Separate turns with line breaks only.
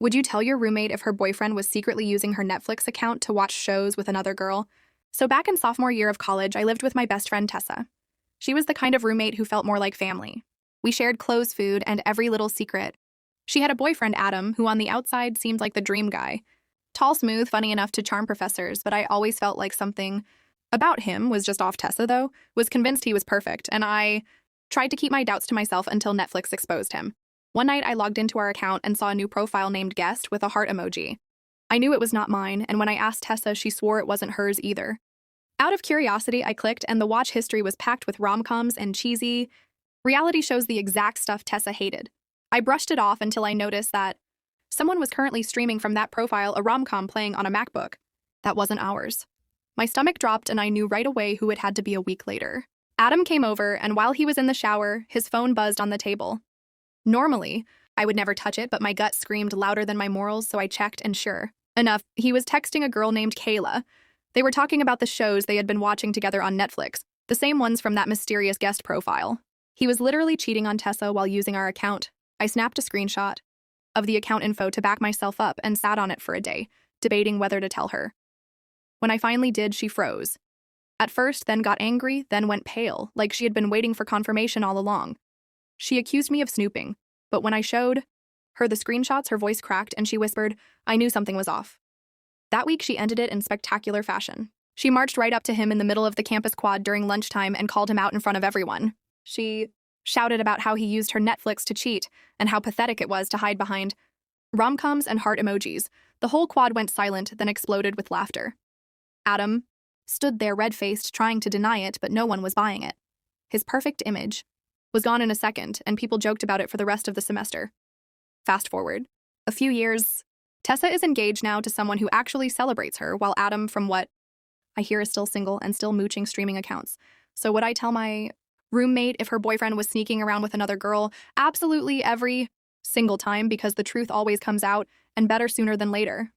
Would you tell your roommate if her boyfriend was secretly using her Netflix account to watch shows with another girl? So back in sophomore year of college, I lived with my best friend Tessa. She was the kind of roommate who felt more like family. We shared clothes, food, and every little secret. She had a boyfriend, Adam, who on the outside seemed like the dream guy. Tall, smooth, funny enough to charm professors, but I always felt like something about him was just off. Tessa, though, was convinced he was perfect, and I tried to keep my doubts to myself until Netflix exposed him. One night, I logged into our account and saw a new profile named Guest with a heart emoji. I knew it was not mine, and when I asked Tessa, she swore it wasn't hers either. Out of curiosity, I clicked, and the watch history was packed with rom-coms and cheesy reality shows, the exact stuff Tessa hated. I brushed it off until I noticed that someone was currently streaming from that profile a rom-com playing on a MacBook. That wasn't ours. My stomach dropped, and I knew right away who it had to be. A week later, Adam came over, and while he was in the shower, his phone buzzed on the table. Normally, I would never touch it, but my gut screamed louder than my morals, so I checked, and sure enough, he was texting a girl named Kayla. They were talking about the shows they had been watching together on Netflix, the same ones from that mysterious Guest profile. He was literally cheating on Tessa while using our account. I snapped a screenshot of the account info to back myself up and sat on it for a day, debating whether to tell her. When I finally did, she froze. At first, then got angry, then went pale, like she had been waiting for confirmation all along. She accused me of snooping, but when I showed her the screenshots, her voice cracked and she whispered, I knew something was off. That week, she ended it in spectacular fashion. She marched right up to him in the middle of the campus quad during lunchtime and called him out in front of everyone. She shouted about how he used her Netflix to cheat and how pathetic it was to hide behind rom-coms and heart emojis. The whole quad went silent, then exploded with laughter. Adam stood there red-faced, trying to deny it, but no one was buying it. His perfect image was gone in a second, and people joked about it for the rest of the semester. Fast forward a few years, Tessa is engaged now to someone who actually celebrates her, while Adam, from what I hear, is still single and still mooching streaming accounts. So would I tell my roommate if her boyfriend was sneaking around with another girl? Absolutely every single time, because the truth always comes out, and better sooner than later.